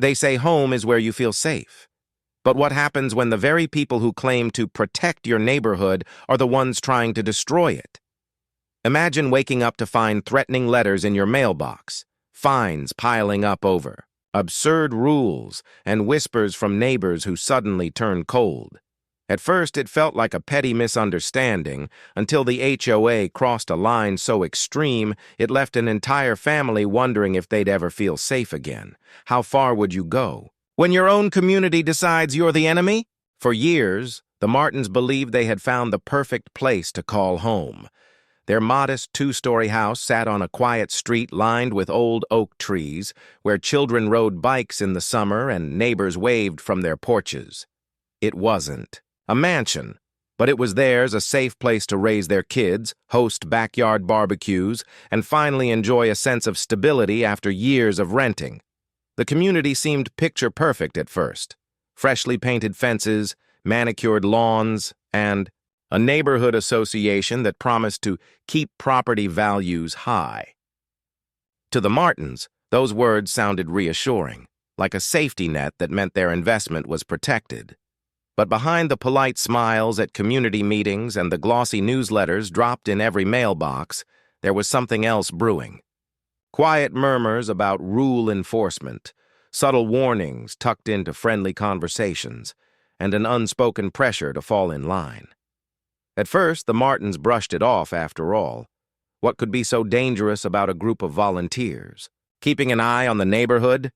They say home is where you feel safe. But what happens when the very people who claim to protect your neighborhood are the ones trying to destroy it? Imagine waking up to find threatening letters in your mailbox, fines piling up over absurd rules, and whispers from neighbors who suddenly turn cold. At first, it felt like a petty misunderstanding until the HOA crossed a line so extreme it left an entire family wondering if they'd ever feel safe again. How far would you go? When your own community decides you're the enemy? For years, the Martins believed they had found the perfect place to call home. Their modest two-story house sat on a quiet street lined with old oak trees, where children rode bikes in the summer and neighbors waved from their porches. It wasn't a mansion, but it was theirs, a safe place to raise their kids, host backyard barbecues, and finally enjoy a sense of stability after years of renting. The community seemed picture-perfect at first. Freshly painted fences, manicured lawns, and a neighborhood association that promised to keep property values high. To the Martins, those words sounded reassuring, like a safety net that meant their investment was protected. But behind the polite smiles at community meetings and the glossy newsletters dropped in every mailbox, there was something else brewing. Quiet murmurs about rule enforcement, subtle warnings tucked into friendly conversations, and an unspoken pressure to fall in line. At first, the Martins brushed it off after all. What could be so dangerous about a group of volunteers? Keeping an eye on the neighborhood?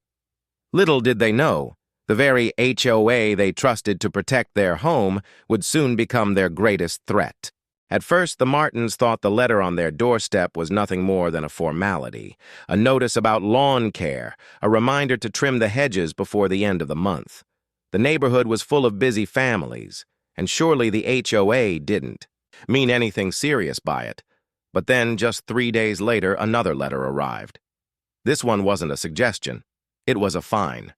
Little did they know, the very HOA they trusted to protect their home would soon become their greatest threat. At first, the Martins thought the letter on their doorstep was nothing more than a formality, a notice about lawn care, a reminder to trim the hedges before the end of the month. The neighborhood was full of busy families, and surely the HOA didn't mean anything serious by it. But then, just 3 days later, another letter arrived. This one wasn't a suggestion. It was a fine.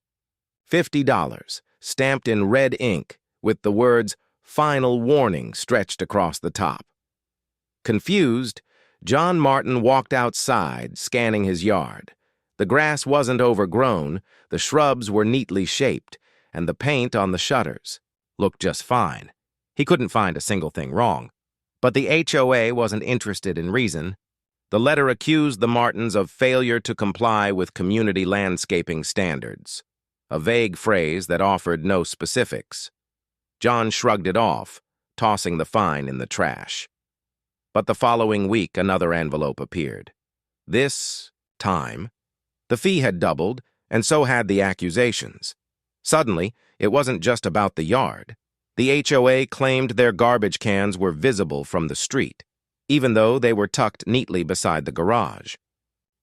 $50, stamped in red ink, with the words, "Final Warning," stretched across the top. Confused, John Martin walked outside, scanning his yard. The grass wasn't overgrown, the shrubs were neatly shaped, and the paint on the shutters looked just fine. He couldn't find a single thing wrong. But the HOA wasn't interested in reason. The letter accused the Martins of failure to comply with community landscaping standards, a vague phrase that offered no specifics. John shrugged it off, tossing the fine in the trash. But the following week, another envelope appeared. This time, the fee had doubled, and so had the accusations. Suddenly, it wasn't just about the yard. The HOA claimed their garbage cans were visible from the street, even though they were tucked neatly beside the garage.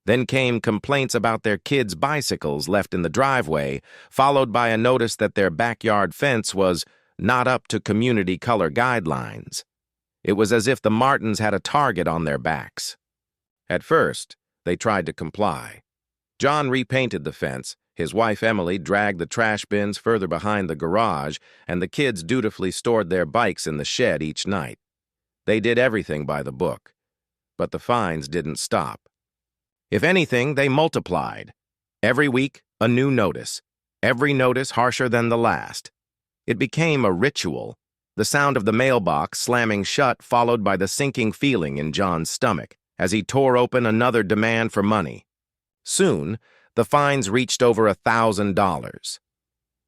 Then came complaints about their kids' bicycles left in the driveway, followed by a notice that their backyard fence was not up to community color guidelines. It was as if the Martins had a target on their backs. At first, they tried to comply. John repainted the fence, his wife Emily dragged the trash bins further behind the garage, and the kids dutifully stored their bikes in the shed each night. They did everything by the book. But the fines didn't stop. If anything, they multiplied. Every week, a new notice. Every notice harsher than the last. It became a ritual, the sound of the mailbox slamming shut followed by the sinking feeling in John's stomach as he tore open another demand for money. Soon, the fines reached over $1,000.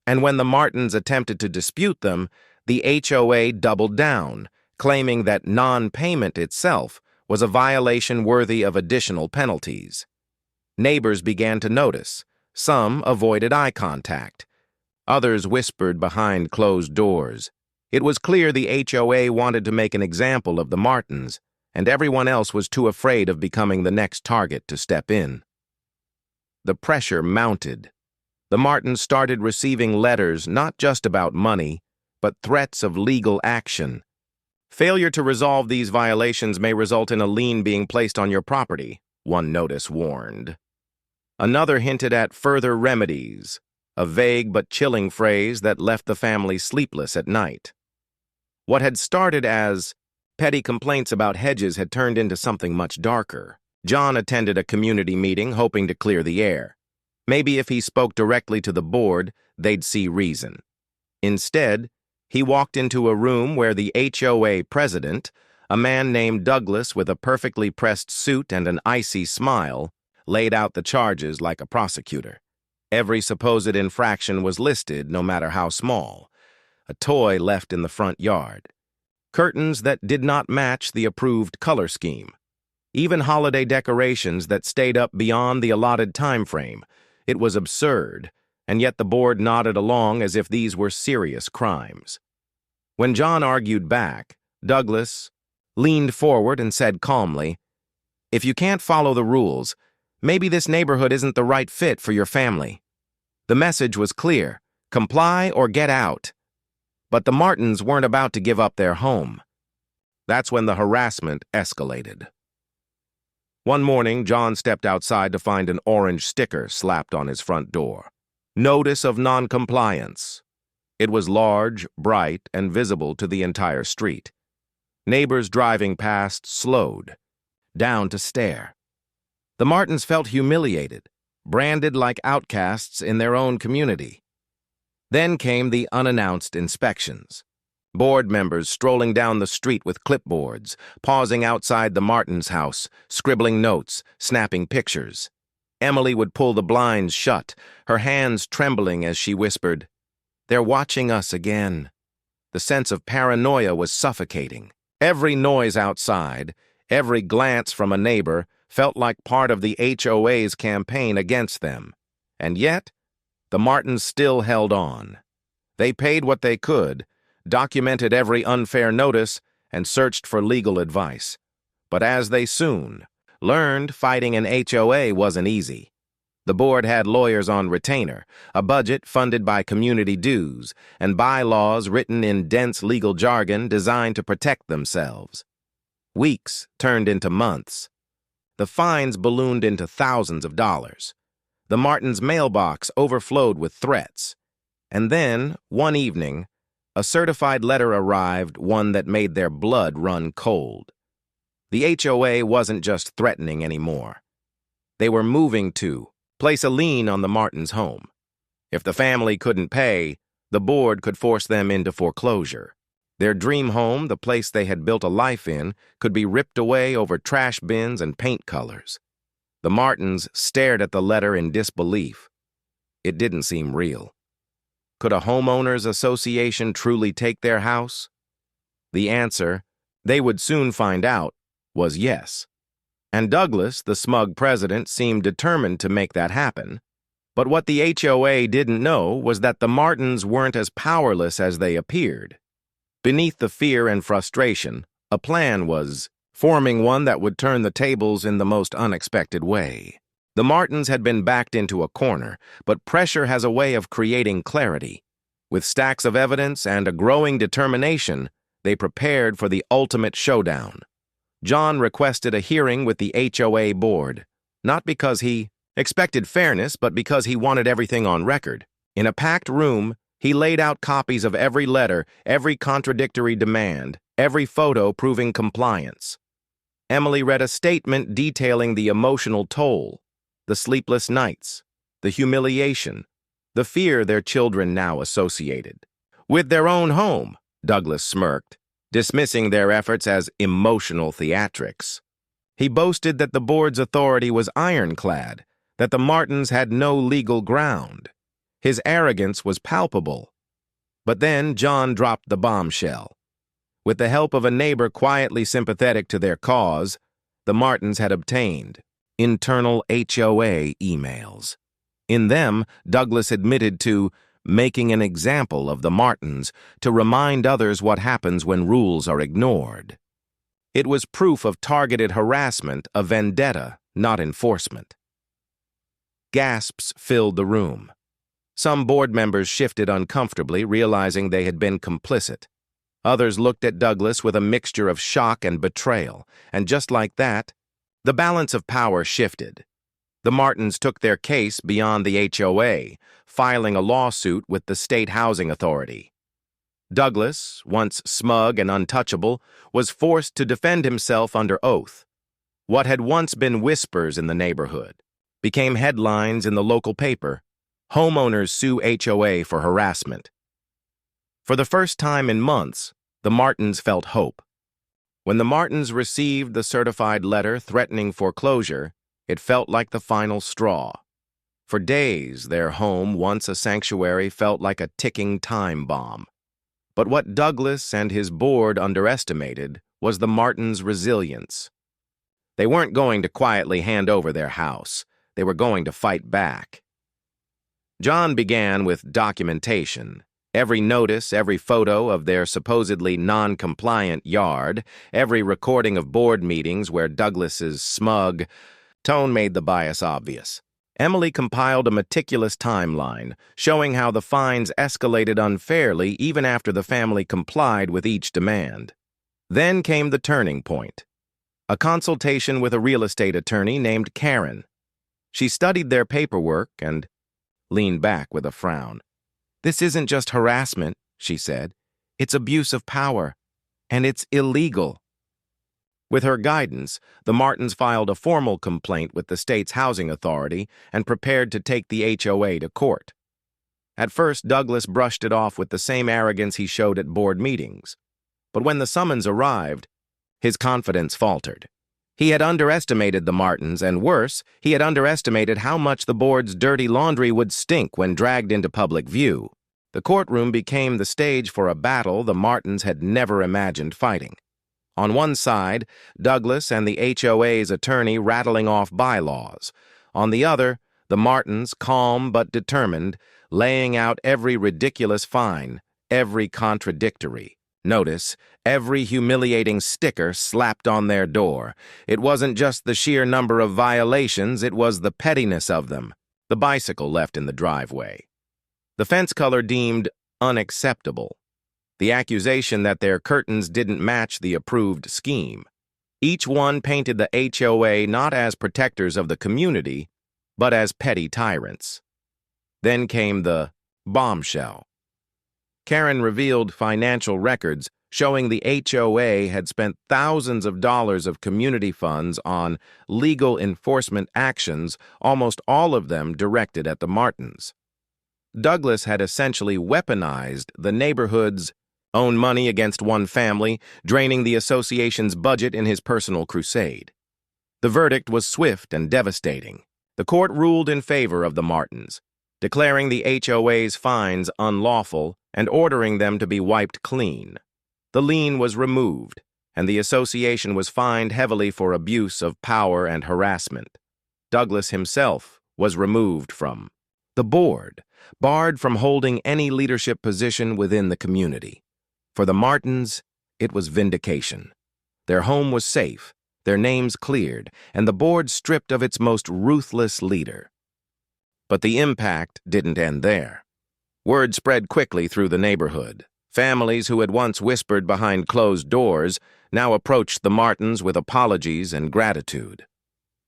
And when the Martins attempted to dispute them, the HOA doubled down, claiming that non-payment itself was a violation worthy of additional penalties. Neighbors began to notice. Some avoided eye contact. Others whispered behind closed doors. It was clear the HOA wanted to make an example of the Martins, and everyone else was too afraid of becoming the next target to step in. The pressure mounted. The Martins started receiving letters not just about money, but threats of legal action. Failure to resolve these violations may result in a lien being placed on your property, one notice warned. Another hinted at further remedies, a vague but chilling phrase that left the family sleepless at night. What had started as petty complaints about hedges had turned into something much darker. John attended a community meeting hoping to clear the air. Maybe if he spoke directly to the board, they'd see reason. Instead, he walked into a room where the HOA president, a man named Douglas with a perfectly pressed suit and an icy smile, laid out the charges like a prosecutor. Every supposed infraction was listed, no matter how small. A toy left in the front yard. Curtains that did not match the approved color scheme. Even holiday decorations that stayed up beyond the allotted time frame. It was absurd, and yet the board nodded along as if these were serious crimes. When John argued back, Douglas leaned forward and said calmly, "If you can't follow the rules, maybe this neighborhood isn't the right fit for your family." The message was clear: comply or get out. But the Martins weren't about to give up their home. That's when the harassment escalated. One morning, John stepped outside to find an orange sticker slapped on his front door. Notice of non-compliance. It was large, bright, and visible to the entire street. Neighbors driving past slowed, down to stare. The Martins felt humiliated, branded like outcasts in their own community. Then came the unannounced inspections. Board members strolling down the street with clipboards, pausing outside the Martins' house, scribbling notes, snapping pictures. Emily would pull the blinds shut, her hands trembling as she whispered, "They're watching us again." The sense of paranoia was suffocating. Every noise outside, every glance from a neighbor, felt like part of the HOA's campaign against them. And yet, the Martins still held on. They paid what they could, documented every unfair notice, and searched for legal advice. But as they soon learned, fighting an HOA wasn't easy. The board had lawyers on retainer, a budget funded by community dues, and bylaws written in dense legal jargon designed to protect themselves. Weeks turned into months. The fines ballooned into thousands of dollars. The Martins' mailbox overflowed with threats. And then, one evening, a certified letter arrived, one that made their blood run cold. The HOA wasn't just threatening anymore. They were moving to place a lien on the Martins' home. If the family couldn't pay, the board could force them into foreclosure. Their dream home, the place they had built a life in, could be ripped away over trash bins and paint colors. The Martins stared at the letter in disbelief. It didn't seem real. Could a homeowners association truly take their house? The answer, they would soon find out, was yes. And Douglas, the smug president, seemed determined to make that happen. But what the HOA didn't know was that the Martins weren't as powerless as they appeared. Beneath the fear and frustration, a plan was forming, one that would turn the tables in the most unexpected way. The Martins had been backed into a corner, but pressure has a way of creating clarity. With stacks of evidence and a growing determination, they prepared for the ultimate showdown. John requested a hearing with the HOA board, not because he expected fairness, but because he wanted everything on record. In a packed room, he laid out copies of every letter, every contradictory demand, every photo proving compliance. Emily read a statement detailing the emotional toll, the sleepless nights, the humiliation, the fear their children now associated with their own home. Douglas smirked, dismissing their efforts as emotional theatrics. He boasted that the board's authority was ironclad, that the Martins had no legal ground. His arrogance was palpable. But then John dropped the bombshell. With the help of a neighbor quietly sympathetic to their cause, the Martins had obtained internal HOA emails. In them, Douglas admitted to making an example of the Martins to remind others what happens when rules are ignored. It was proof of targeted harassment, a vendetta, not enforcement. Gasps filled the room. Some board members shifted uncomfortably, realizing they had been complicit. Others looked at Douglas with a mixture of shock and betrayal, and just like that, the balance of power shifted. The Martins took their case beyond the HOA, filing a lawsuit with the State Housing Authority. Douglas, once smug and untouchable, was forced to defend himself under oath. What had once been whispers in the neighborhood became headlines in the local paper. Homeowners sue HOA for harassment. For the first time in months, the Martins felt hope. When the Martins received the certified letter threatening foreclosure, it felt like the final straw. For days, their home, once a sanctuary, felt like a ticking time bomb. But what Douglas and his board underestimated was the Martins' resilience. They weren't going to quietly hand over their house. They were going to fight back. John began with documentation. Every notice, every photo of their supposedly non-compliant yard, every recording of board meetings where Douglas's smug tone made the bias obvious. Emily compiled a meticulous timeline, showing how the fines escalated unfairly even after the family complied with each demand. Then came the turning point. A consultation with a real estate attorney named Karen. She studied their paperwork and leaned back with a frown. "This isn't just harassment," she said. "It's abuse of power, and it's illegal." With her guidance, the Martins filed a formal complaint with the state's housing authority and prepared to take the HOA to court. At first, Douglas brushed it off with the same arrogance he showed at board meetings. But when the summons arrived, his confidence faltered. He had underestimated the Martins, and worse, he had underestimated how much the board's dirty laundry would stink when dragged into public view. The courtroom became the stage for a battle the Martins had never imagined fighting. On one side, Douglas and the HOA's attorney rattling off bylaws. On the other, the Martins, calm but determined, laying out every ridiculous fine, every contradictory. Notice, every humiliating sticker slapped on their door. It wasn't just the sheer number of violations, it was the pettiness of them. The bicycle left in the driveway. The fence color deemed unacceptable. The accusation that their curtains didn't match the approved scheme. Each one painted the HOA not as protectors of the community, but as petty tyrants. Then came the bombshell. Karen revealed financial records showing the HOA had spent thousands of dollars of community funds on legal enforcement actions, almost all of them directed at the Martins. Douglas had essentially weaponized the neighborhood's own money against one family, draining the association's budget in his personal crusade. The verdict was swift and devastating. The court ruled in favor of the Martins, declaring the HOA's fines unlawful and ordering them to be wiped clean. The lien was removed, and the association was fined heavily for abuse of power and harassment. Douglas himself was removed from the board, barred from holding any leadership position within the community. For the Martins, it was vindication. Their home was safe, their names cleared, and the board stripped of its most ruthless leader. But the impact didn't end there. Word spread quickly through the neighborhood. Families who had once whispered behind closed doors now approached the Martins with apologies and gratitude.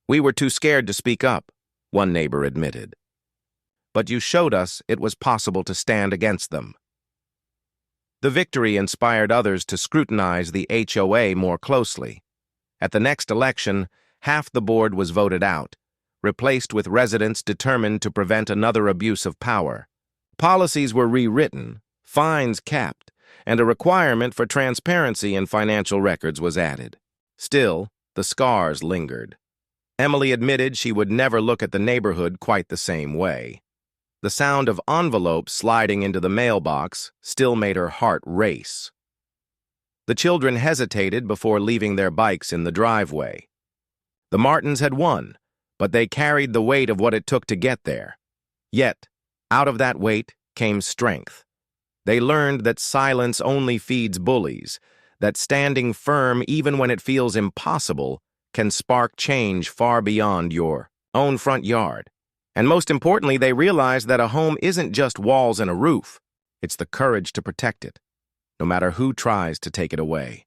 "We were too scared to speak up," one neighbor admitted. "But you showed us it was possible to stand against them." The victory inspired others to scrutinize the HOA more closely. At the next election, half the board was voted out, replaced with residents determined to prevent another abuse of power. Policies were rewritten, fines capped, and a requirement for transparency in financial records was added. Still, the scars lingered. Emily admitted she would never look at the neighborhood quite the same way. The sound of envelopes sliding into the mailbox still made her heart race. The children hesitated before leaving their bikes in the driveway. The Martins had won, but they carried the weight of what it took to get there. Yet, out of that weight came strength. They learned that silence only feeds bullies, that standing firm even when it feels impossible can spark change far beyond your own front yard. And most importantly, they realized that a home isn't just walls and a roof. It's the courage to protect it, no matter who tries to take it away.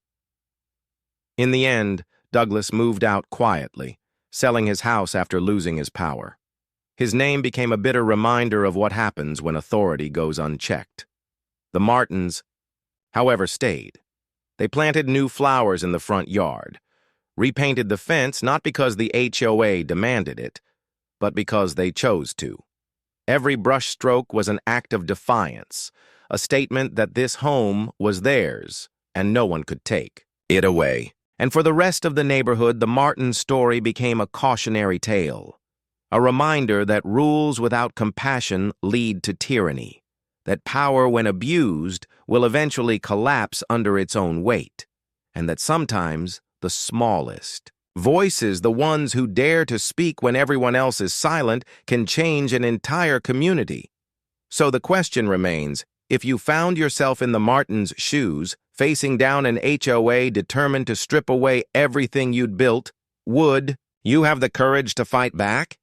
In the end, Douglas moved out quietly, selling his house after losing his power. His name became a bitter reminder of what happens when authority goes unchecked. The Martins, however, stayed. They planted new flowers in the front yard, repainted the fence not because the HOA demanded it, but because they chose to. Every brushstroke was an act of defiance, a statement that this home was theirs, and no one could take it away. And for the rest of the neighborhood, the Martin story became a cautionary tale, a reminder that rules without compassion lead to tyranny, that power, when abused, will eventually collapse under its own weight, and that sometimes the smallest voices, the ones who dare to speak when everyone else is silent, can change an entire community. So the question remains, if you found yourself in the Martins' shoes, facing down an HOA determined to strip away everything you'd built, would you have the courage to fight back?